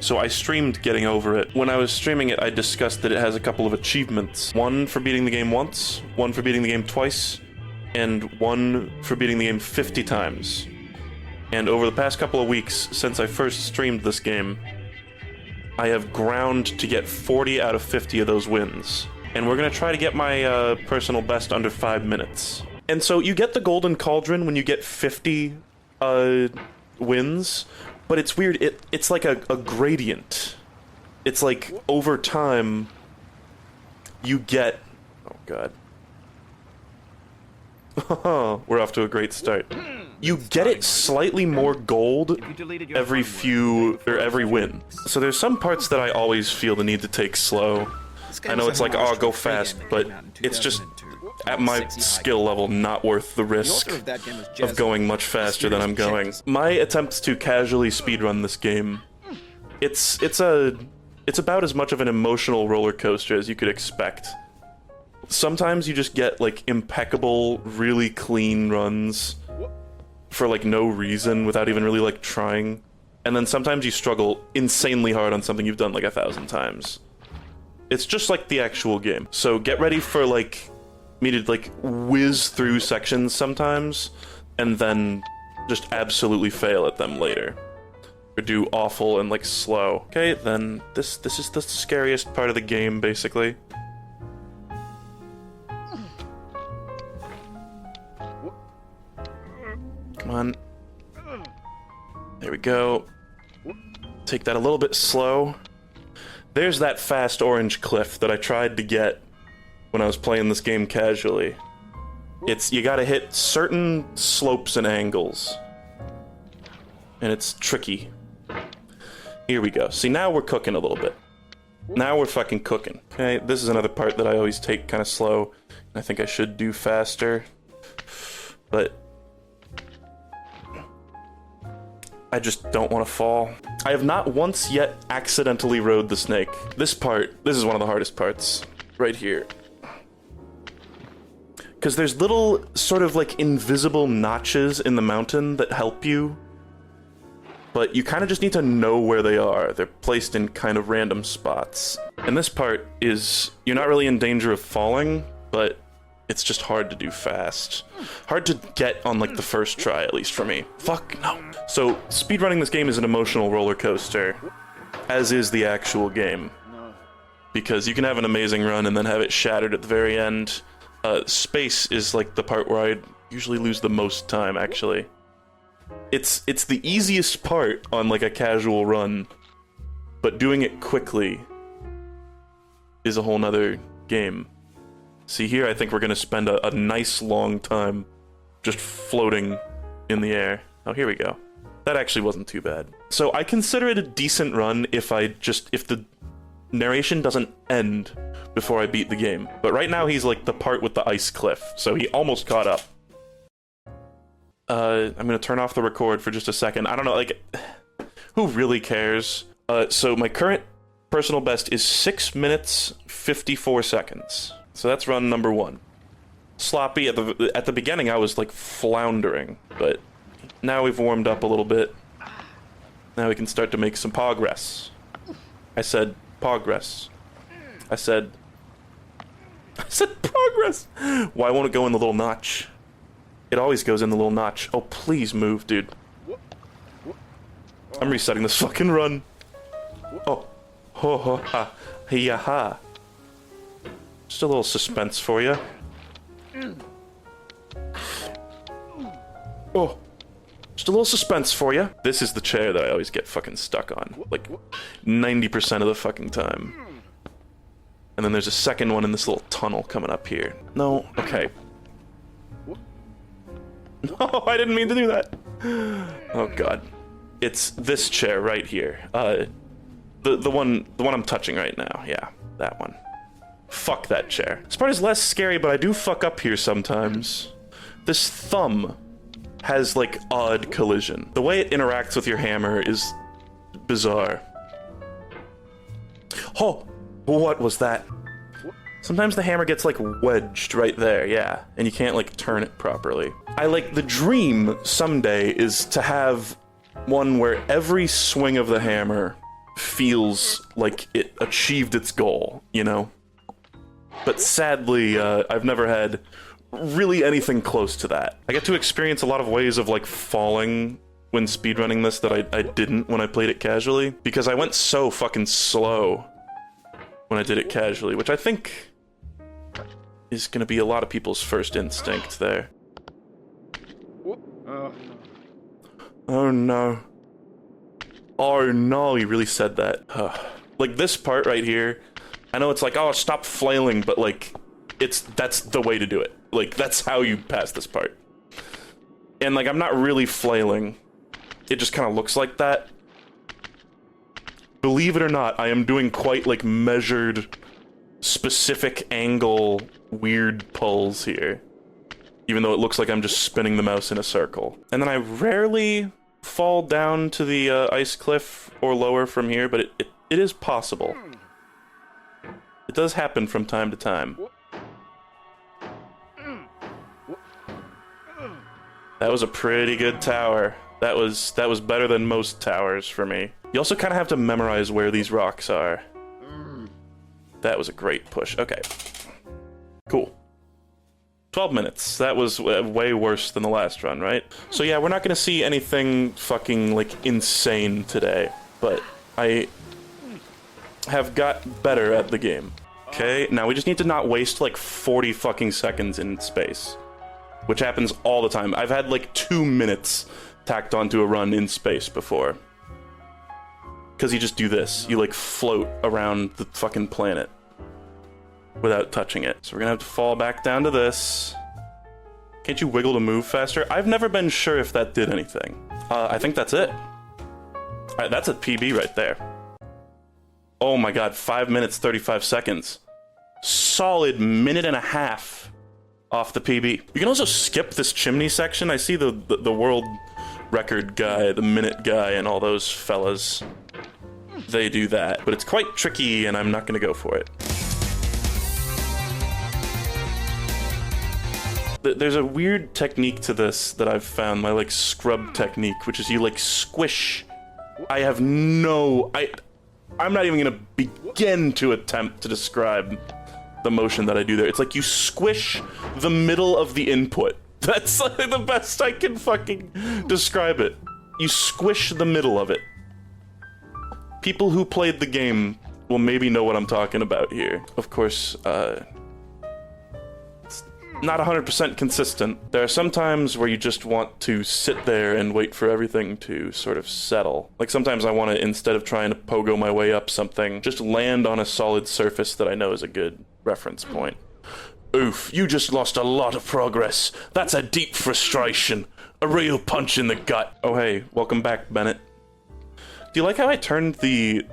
So I streamed getting over it. When I was streaming it, I discussed that it has a couple of achievements. One for beating the game once, one for beating the game twice, and one for beating the game 50 times. And over the past couple of weeks, since I first streamed this game, I have ground to get 40 out of 50 of those wins. And we're gonna try to get my personal best under 5 minutes. And so you get the golden cauldron when you get 50 wins, but it's weird, it's like a gradient. It's like, over time, you get... Oh god. We're off to a great start. You get it slightly more gold every every win. So there's some parts that I always feel the need to take slow. I know it's like, oh, go fast, but it's just, at my skill level, not worth the risk of going much faster than I'm going. My attempts to casually speedrun this game, it's about as much of an emotional roller coaster as you could expect. Sometimes you just get, like, impeccable, really clean runs for, like, no reason, without even really, like, trying. And then sometimes you struggle insanely hard on something you've done, like, 1,000 times. It's just like the actual game. So get ready for, like, me to, like, whiz through sections sometimes, and then just absolutely fail at them later. Or do awful and, like, slow. Okay, then this is the scariest part of the game, basically. Come on. There we go. Take that a little bit slow. There's that fast orange cliff that I tried to get when I was playing this game casually. You gotta hit certain slopes and angles. And it's tricky. Here we go. See, now we're cooking a little bit. Now we're fucking cooking. Okay, this is another part that I always take kind of slow. I think I should do faster. But I just don't want to fall. I have not once yet accidentally rode the snake. This is one of the hardest parts. Right here. Because there's little, sort of like, invisible notches in the mountain that help you. But you kind of just need to know where they are. They're placed in kind of random spots. And this part is, you're not really in danger of falling, but it's just hard to do fast. Hard to get on, like, the first try, at least for me. Fuck, no. So, speedrunning this game is an emotional roller coaster, as is the actual game. Because you can have an amazing run and then have it shattered at the very end. Space is, like, the part where I usually lose the most time, actually. It's the easiest part on, like, a casual run, but doing it quickly is a whole nother game. See, here I think we're gonna spend a nice long time just floating in the air. Oh, here we go. That actually wasn't too bad. So I consider it a decent run if the narration doesn't end before I beat the game. But right now he's like the part with the ice cliff, so he almost caught up. I'm gonna turn off the record for just a second. I don't know, like, who really cares? So my current personal best is 6 minutes, 54 seconds. So that's run number 1. Sloppy. At the beginning, I was, like, floundering, but now we've warmed up a little bit. Now we can start to make some progress. I said progress. I said progress! Why won't it go in the little notch? It always goes in the little notch. Oh, please move, dude. I'm resetting this fucking run. Oh. Ho ho ha. Hiya ha. Just a little suspense for you. Oh. Just a little suspense for you. This is the chair that I always get fucking stuck on. Like, 90% of the fucking time. And then there's a second one in this little tunnel coming up here. No, okay. No, I didn't mean to do that. Oh god. It's this chair right here. The one I'm touching right now. Yeah, that one. Fuck that chair. This part is less scary, but I do fuck up here sometimes. This thumb has, like, odd collision. The way it interacts with your hammer is bizarre. Oh, what was that? Sometimes the hammer gets, like, wedged right there, yeah, and you can't, like, turn it properly. The dream someday is to have one where every swing of the hammer feels like it achieved its goal, you know? But sadly, I've never had really anything close to that. I get to experience a lot of ways of like falling when speedrunning this that I didn't when I played it casually, because I went so fucking slow when I did it casually, which I think is gonna be a lot of people's first instinct there. Oh no. Oh no, he really said that. Like this part right here, I know it's like, oh, stop flailing, but like, that's the way to do it. Like, that's how you pass this part. And like, I'm not really flailing. It just kind of looks like that. Believe it or not, I am doing quite like measured, specific angle, weird pulls here. Even though it looks like I'm just spinning the mouse in a circle. And then I rarely fall down to the ice cliff or lower from here, but it is possible. It does happen from time to time. That was a pretty good tower. That was better than most towers for me. You also kind of have to memorize where these rocks are. That was a great push. Okay. Cool. 12 minutes. That was way worse than the last run, right? So yeah, we're not gonna see anything fucking, like, insane today. But I have got better at the game. Okay, now we just need to not waste, like, 40 fucking seconds in space. Which happens all the time. I've had, like, 2 minutes tacked onto a run in space before. Because you just do this. You, like, float around the fucking planet without touching it. So we're gonna have to fall back down to this. Can't you wiggle to move faster? I've never been sure if that did anything. I think that's it. Alright, that's a PB right there. Oh my god, 5 minutes, 35 seconds. Solid minute and a half off the PB. You can also skip this chimney section. I see the world record guy, the minute guy, and all those fellas. They do that, but it's quite tricky, and I'm not gonna go for it. There's a weird technique to this that I've found, my, like, scrub technique, which is you, like, squish. I have no... I'm not even gonna begin to attempt to describe the motion that I do there. It's like you squish the middle of the input. That's, like, the best I can fucking describe it. You squish the middle of it. People who played the game will maybe know what I'm talking about here. Of course, it's not 100% consistent. There are some times where you just want to sit there and wait for everything to sort of settle. Like, sometimes I want to, instead of trying to pogo my way up something, just land on a solid surface that I know is a good reference point. Oof, you just lost a lot of progress. That's a deep frustration. A real punch in the gut. Oh hey, welcome back, Bennett. Do you like how I turned the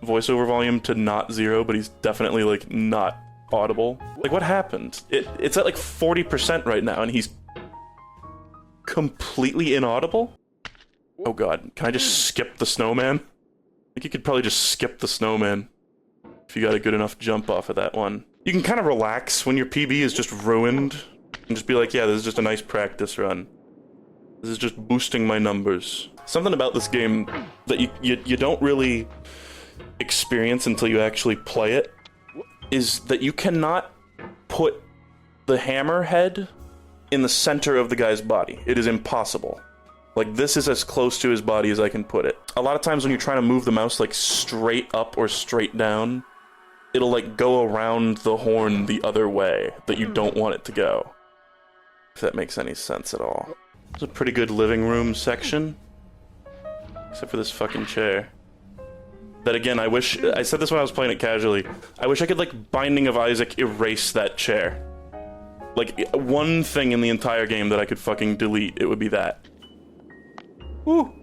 voiceover volume to not 0, but he's definitely, like, not audible? Like, what happened? It's at, like, 40% right now, and he's completely inaudible? Oh god, can I just skip the snowman? I think you could probably just skip the snowman if you got a good enough jump off of that one. You can kind of relax when your PB is just ruined, and just be like, yeah, this is just a nice practice run. This is just boosting my numbers. Something about this game that you don't really experience until you actually play it is that you cannot put the hammer head in the center of the guy's body. It is impossible. Like, this is as close to his body as I can put it. A lot of times when you're trying to move the mouse, like, straight up or straight down, it'll, like, go around the horn the other way that you don't want it to go. If that makes any sense at all. It's a pretty good living room section. Except for this fucking chair. That, again, I wish... I said this when I was playing it casually. I wish I could, like, Binding of Isaac erase that chair. Like, one thing in the entire game that I could fucking delete, it would be that. Woo!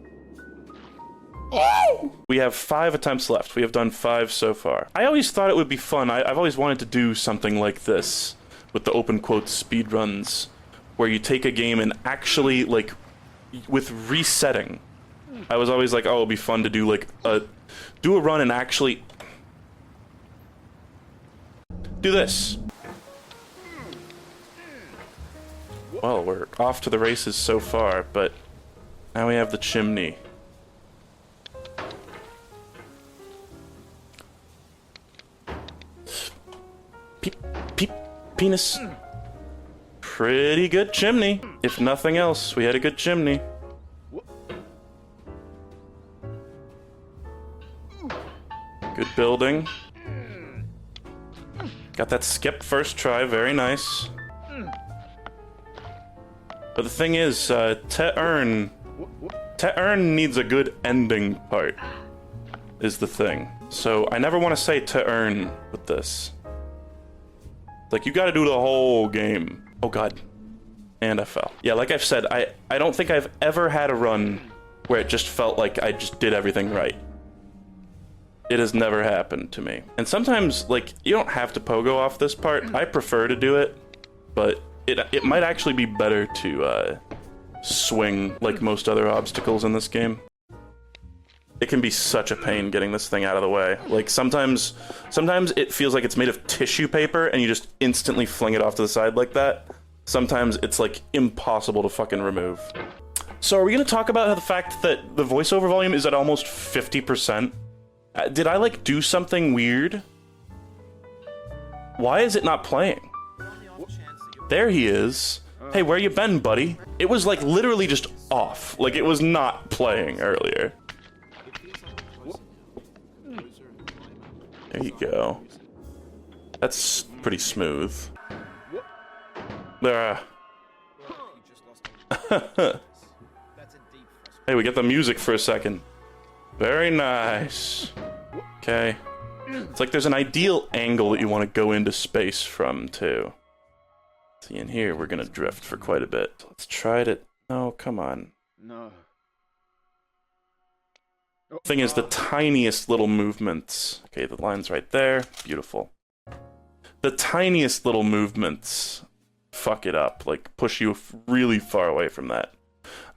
We have 5 attempts left. We have done 5 so far. I always thought it would be fun. I've always wanted to do something like this with the open quotes speedruns, where you take a game and actually, like, with resetting. I was always like, oh, it'd be fun to do, like, do a run and actually do this. Well, we're off to the races so far, but now we have the chimney. Penis. Pretty good chimney. If nothing else, we had a good chimney. Good building. Got that skip first try, very nice. But the thing is, Te-Earn needs a good ending part, is the thing. So I never want to say Te-Earn with this. Like, you gotta do the whole game. Oh god. And I fell. Yeah, like I've said, I don't think I've ever had a run where it just felt like I just did everything right. It has never happened to me. And sometimes, like, you don't have to pogo off this part. I prefer to do it, but it might actually be better to swing like most other obstacles in this game. It can be such a pain getting this thing out of the way. Like, sometimes it feels like it's made of tissue paper and you just instantly fling it off to the side like that. Sometimes it's, like, impossible to fucking remove. So are we gonna talk about the fact that the voiceover volume is at almost 50%? Did I, like, do something weird? Why is it not playing? There he is. Hey, where you been, buddy? It was, like, literally just off. Like, it was not playing earlier. There you go. That's pretty smooth. There. Hey, we get the music for a second. Very nice. Okay. It's like there's an ideal angle that you want to go into space from, too. See, in here, we're gonna drift for quite a bit. Let's try it. Oh, come on. No. Thing is, the tiniest little movements. Okay, the line's right there. Beautiful. The tiniest little movements fuck it up. Like, push you really far away from that.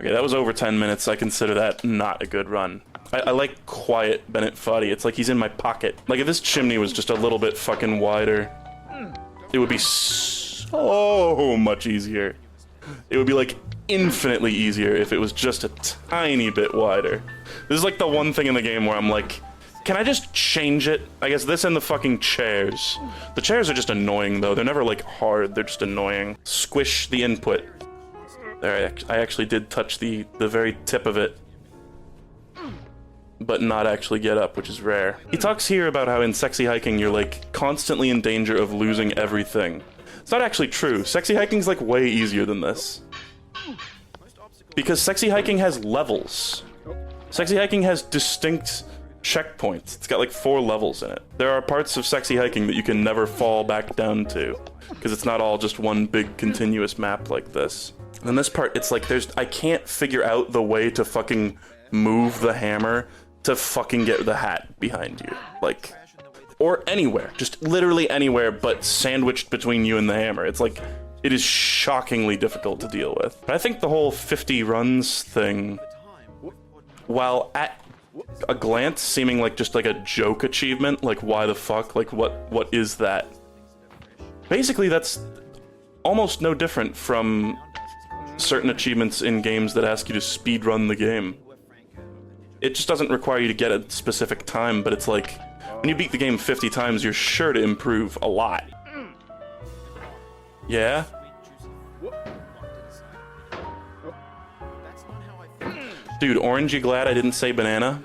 Okay, that was over 10 minutes. I consider that not a good run. I like quiet Bennett Foddy. It's like he's in my pocket. Like, if this chimney was just a little bit fucking wider, it would be so much easier. It would be, like, infinitely easier if it was just a tiny bit wider. This is, like, the one thing in the game where I'm like, can I just change it? I guess this and the fucking chairs. The chairs are just annoying, though. They're never, like, hard. They're just annoying. Squish the input. There, I actually did touch the very tip of it, but not actually get up, which is rare. He talks here about how in sexy hiking you're, like, constantly in danger of losing everything. It's not actually true. Sexy hiking's, like, way easier than this. Because sexy hiking has levels. Sexy hiking has distinct checkpoints. It's got, like, 4 levels in it. There are parts of sexy hiking that you can never fall back down to, because it's not all just one big continuous map like this. And this part, it's like I can't figure out the way to fucking move the hammer to fucking get the hat behind you. Like, or anywhere. Just literally anywhere but sandwiched between you and the hammer. It's like, it is shockingly difficult to deal with. But I think the whole 50 runs thing, while at a glance seeming like just like a joke achievement, like why the fuck, like what is that? Basically that's almost no different from certain achievements in games that ask you to speedrun the game. It just doesn't require you to get a specific time, but it's like, when you beat the game 50 times, you're sure to improve a lot. Yeah? Dude, Orange, you glad I didn't say banana?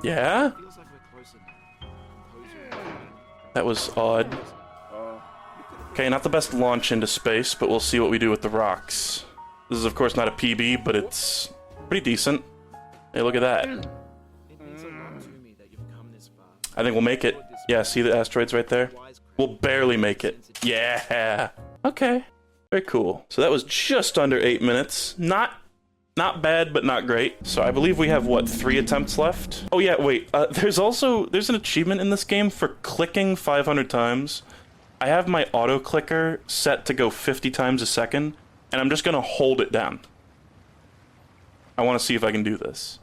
Yeah? That was odd. Okay, not the best launch into space, but we'll see what we do with the rocks. This is, of course, not a PB, but it's pretty decent. Hey, look at that. I think we'll make it. Yeah, see the asteroids right there? We'll barely make it. Yeah. Okay. Very cool. So that was just under 8 minutes. Not bad, but not great. So I believe we have, what, 3 attempts left? Oh yeah, wait. There's an achievement in this game for clicking 500 times. I have my auto clicker set to go 50 times a second, and I'm just gonna hold it down. I want to see if I can do this.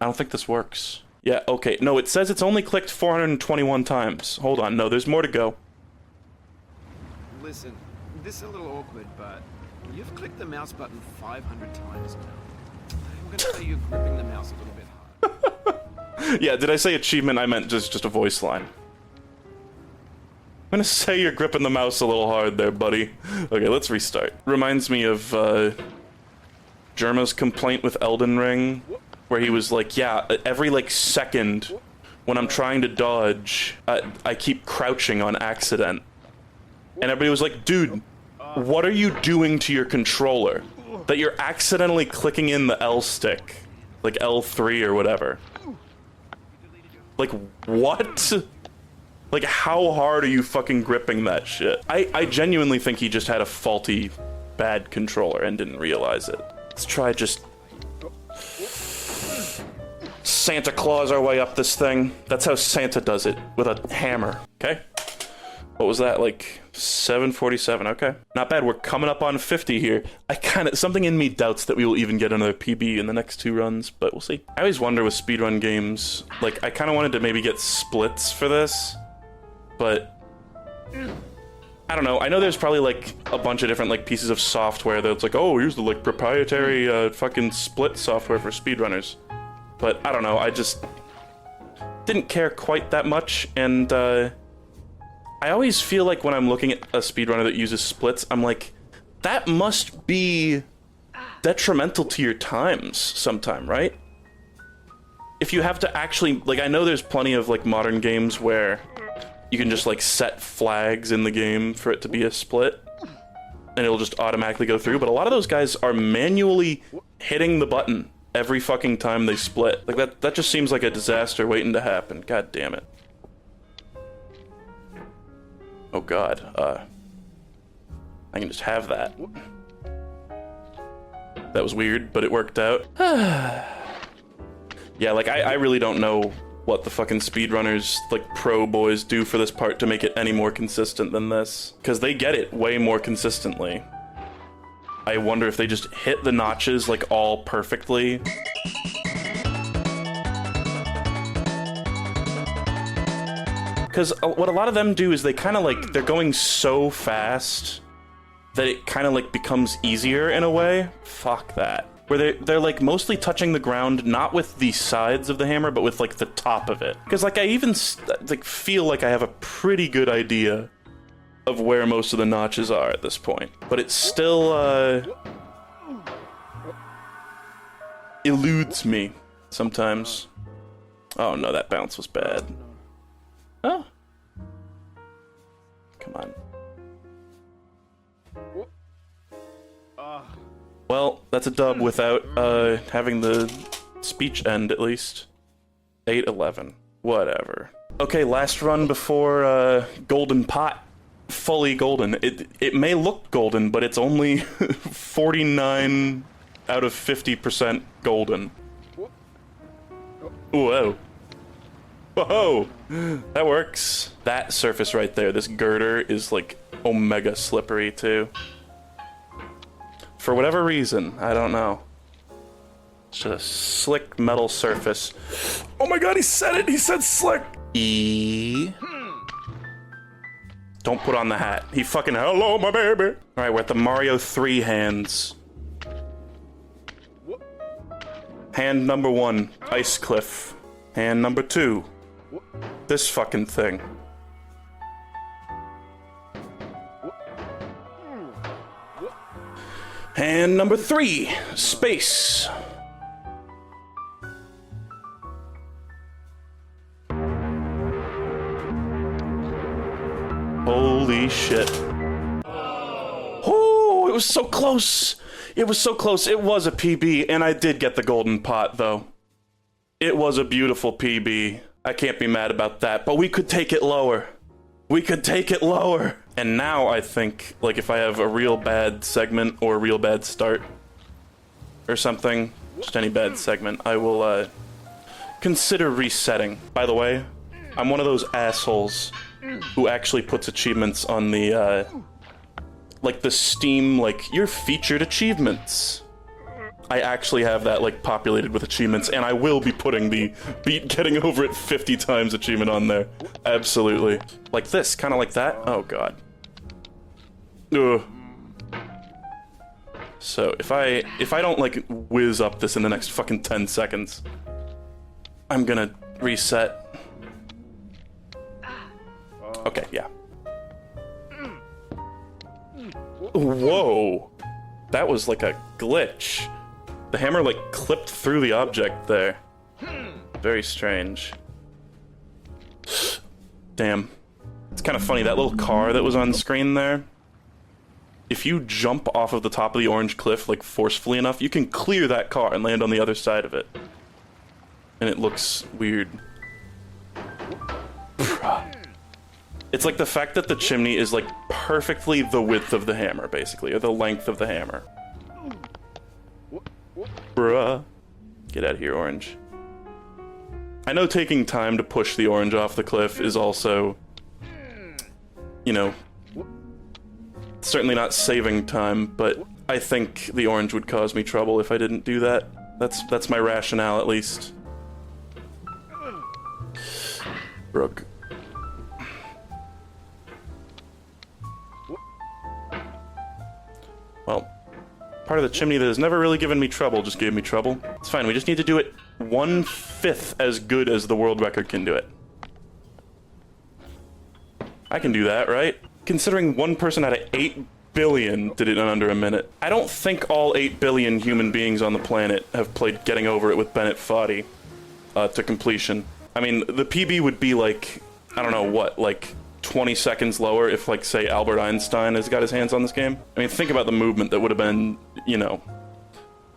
I don't think this works. Yeah, okay. No, it says it's only clicked 421 times. Hold on, no, there's more to go. Listen, this is a little awkward, but you've clicked the mouse button 500 times now. I'm gonna say you're gripping the mouse a little bit hard. Yeah, did I say achievement? I meant just a voice line. I'm gonna say you're gripping the mouse a little hard there, buddy. Okay, let's restart. Reminds me of, Germa's complaint with Elden Ring, where he was like, yeah, every, like, second when I'm trying to dodge, I keep crouching on accident. And everybody was like, dude, what are you doing to your controller? That you're accidentally clicking in the L stick. Like L3 or whatever. Like, what? Like, how hard are you fucking gripping that shit? I genuinely think he just had a faulty, bad controller and didn't realize it. Let's try just Santa Claus our way up this thing. That's how Santa does it, with a hammer, okay? What was that, like 747? Okay, not bad. We're coming up on 50 here. Something in me doubts that we will even get another PB in the next 2 runs, but we'll see. I always wonder with speedrun games, like, I kind of wanted to maybe get splits for this, but I don't know. I know there's probably like a bunch of different like pieces of software that's like, oh, here's the like proprietary fucking split software for speedrunners. But I don't know. I just didn't care quite that much, and I always feel like when I'm looking at a speedrunner that uses splits, I'm like, that must be detrimental to your times sometime, right? If you have to actually, like, I know there's plenty of like modern games where you can just like set flags in the game for it to be a split and it'll just automatically go through, but a lot of those guys are manually hitting the button every fucking time they split. Like, that just seems like a disaster waiting to happen. God damn it. Oh god, I can just have that. That was weird, but it worked out. Yeah, like, I really don't know what the fucking speedrunners, like, pro boys do for this part to make it any more consistent than this. Because they get it way more consistently. I wonder if they just hit the notches, like, all perfectly. Because what a lot of them do is they kind of, like, they're going so fast that it kind of, like, becomes easier in a way. Fuck that. Where they're like mostly touching the ground, not with the sides of the hammer, but with like the top of it. Because like I even like feel like I have a pretty good idea of where most of the notches are at this point, but it still eludes me sometimes. Oh no, that bounce was bad. Oh, come on. Well, that's a dub without having the speech end, at least. 8-11. Whatever. Okay, last run before Golden Pot. Fully golden. It may look golden, but it's only 49 out of 50% golden. Whoa. Whoa! That works. That surface right there, this girder, is like omega slippery too. For whatever reason, I don't know. It's just a slick metal surface. Oh my god, he said it! He said slick! E. Don't put on the hat. He fucking, hello, my baby! Alright, we're at the Mario 3 hands. Hand number 1, Ice Cliff. Hand number 2, this fucking thing. Hand number 3, space. Holy shit. Oh, it was so close. It was so close. It was a PB, and I did get the golden pot, though. It was a beautiful PB. I can't be mad about that, but we could take it lower. We could take it lower. And now I think, like, if I have a real bad segment or a real bad start or something, just any bad segment, I will consider resetting. By the way, I'm one of those assholes who actually puts achievements on the, like, the Steam, like, your featured achievements. I actually have that, like, populated with achievements, and I will be putting the beat getting over it 50 times achievement on there. Absolutely. Like this, kind of like that. Oh, God. Ugh. So, if I don't, like, whiz up this in the next fucking 10 seconds, I'm gonna reset. Okay, yeah. Whoa! That was like a glitch. The hammer like clipped through the object there. Very strange. Damn. It's kind of funny, that little car that was on screen there. If you jump off of the top of the orange cliff like forcefully enough, you can clear that car and land on the other side of it. And it looks weird. It's like the fact that the chimney is like perfectly the width of the hammer, basically, or the length of the hammer. Bruh. Get out of here, orange. I know taking time to push the orange off the cliff is also, you know, certainly not saving time, but I think the orange would cause me trouble if I didn't do that. That's my rationale, at least. Brooke. Well, part of the chimney that has never really given me trouble just gave me trouble. It's fine, we just need to do it 1/5 as good as the world record can do it. I can do that, right? Considering one person out of 8 billion did it in under a minute. I don't think all 8 billion human beings on the planet have played Getting Over It with Bennett Foddy to completion. I mean, the PB would be like, I don't know what, like 20 seconds lower if, like, say, Albert Einstein has got his hands on this game. I mean, think about the movement that would have been, you know,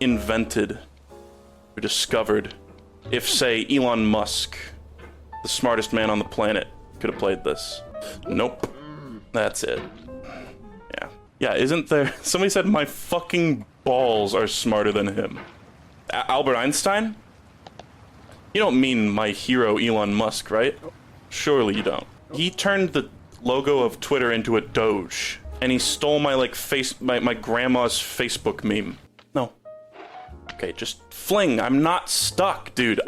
invented or discovered if, say, Elon Musk, the smartest man on the planet, could have played this. Nope. That's it. Yeah. Yeah, isn't there... Somebody said my fucking balls are smarter than him. Albert Einstein? You don't mean my hero Elon Musk, right? Surely you don't. He turned the logo of Twitter into a Doge, and he stole my, like, my grandma's Facebook meme. No. Okay, just fling. I'm not stuck, dude.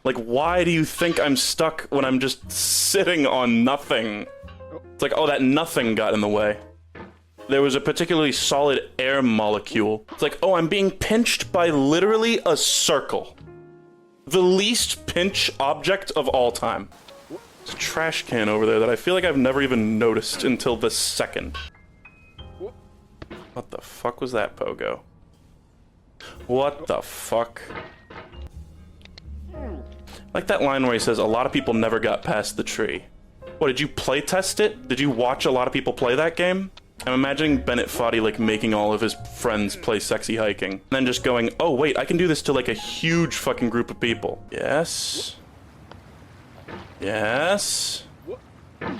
Like, why do you think I'm stuck when I'm just sitting on nothing? It's like, oh, that nothing got in the way. There was a particularly solid air molecule. It's like, oh, I'm being pinched by literally a circle. The least pinch object of all time. There's a trash can over there that I feel like I've never even noticed until this second. What the fuck was that, Pogo? What the fuck? Like that line where he says, a lot of people never got past the tree. What, did you play test it? Did you watch a lot of people play that game? I'm imagining Bennett Foddy, like, making all of his friends play Sexy Hiking. And then just going, oh wait, I can do this to, like, a huge fucking group of people. Yes. Yes. And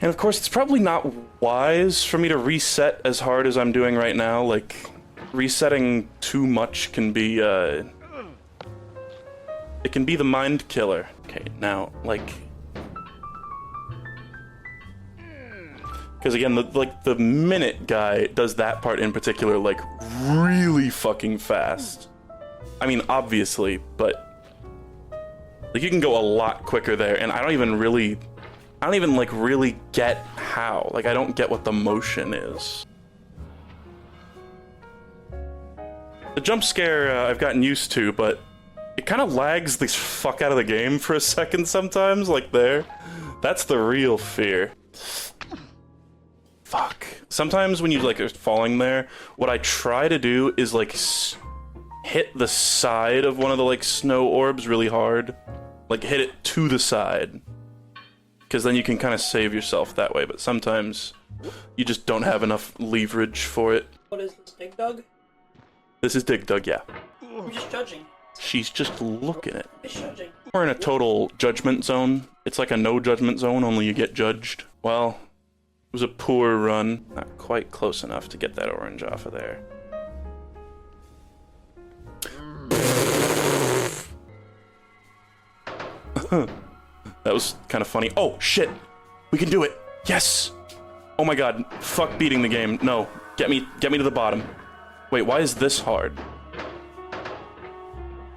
of course, it's probably not wise for me to reset as hard as I'm doing right now. Like, resetting too much can be, it can be the mind killer. Okay, now, like... Because again, the minute guy does that part in particular, like, really fucking fast. I mean, obviously, but... Like, you can go a lot quicker there, and I don't even, like, really get how. Like, I don't get what the motion is. The jump scare, I've gotten used to, but it kind of lags the fuck out of the game for a second sometimes, like there. That's the real fear. Fuck. Sometimes when you, like, are falling there, what I try to do is, like, hit the side of one of the, like, snow orbs really hard. Like, hit it to the side. Because then you can kind of save yourself that way, but sometimes you just don't have enough leverage for it. What is this, Dig Dug? This is Dig Dug, yeah. I'm just judging. She's just looking at me. Just judging. We're in a total judgment zone. It's like a no judgment zone, only you get judged. Well... It was a poor run. Not quite close enough to get that orange off of there. That was kind of funny. Oh, shit! We can do it! Yes! Oh my god. Fuck beating the game. No. Get me to the bottom. Wait, why is this hard?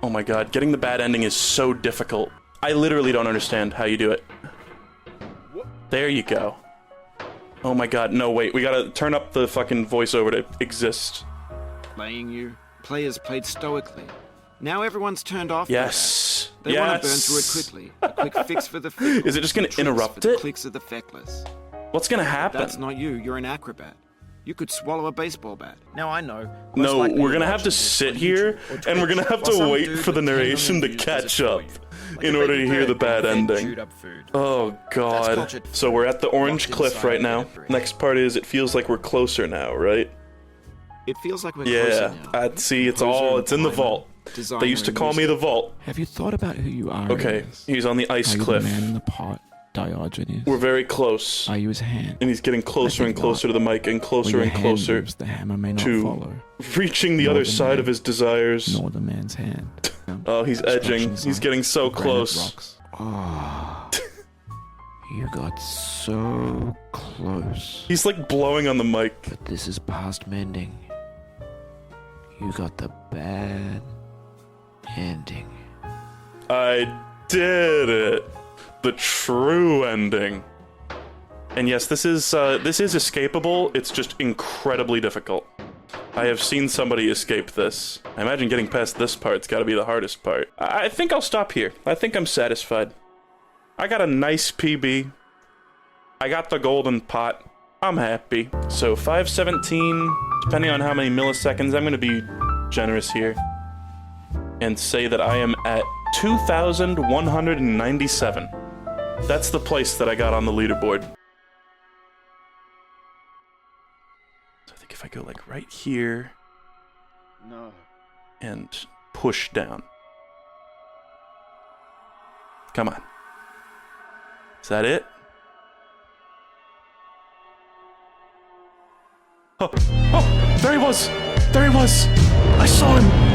Oh my god. Getting the bad ending is so difficult. I literally don't understand how you do it. There you go. Oh my god, no, wait, we gotta turn up the fucking voiceover to exist. Players played stoically. Now everyone's turned off. Yes. They want to burn Yes. through it quickly. A quick fix for the fickle. Is it just gonna some tricks interrupt for the it? clicks of the feckless. What's gonna happen? That's not you. You're an acrobat. You could swallow a baseball bat. Now I know. most No, likely we're you're gonna have to watching this sit on here, YouTube or and we're gonna Twitch, have while to some wait dude for the with 10 million narration to views does catch it for up you. Like in a order to baby hear the bird bad being fed ending. chewed up food. Oh That's god. cultured So we're at the orange locked cliff inside right a now. bit of brick. Next part is it feels like we're closer now, right? It feels like we're Yeah, closer now. I'd see it's Composer all and it's in the timer, vault. designer They used to and call me music. the vault. Have you thought about who you are? Okay, he's on the ice Are you cliff. the man in the pot, Diogenes? We're very close. Are you his hand? And he's getting closer I and think closer not. to the mic and Where closer your and hand closer moves, the hammer may not to follow, reaching the nor other the side man, of his desires. nor the man's hand. Oh, he's edging. Instruction He's sign, getting so granite close. rocks. Ah, you got so close. He's like blowing on the mic. But this is past mending. You got the bad ending. I did it. The true ending. And yes, this is escapable. It's just incredibly difficult. I have seen somebody escape this. I imagine getting past this part's got to be the hardest part. I think I'll stop here. I think I'm satisfied. I got a nice PB. I got the golden pot. I'm happy. So 517, depending on how many milliseconds, I'm going to be generous here and say that I am at 2,197. That's the place that I got on the leaderboard. So I think if I go like right here No. and push down. Come on. Is that it? Oh, oh, there he was! There he was! I saw him!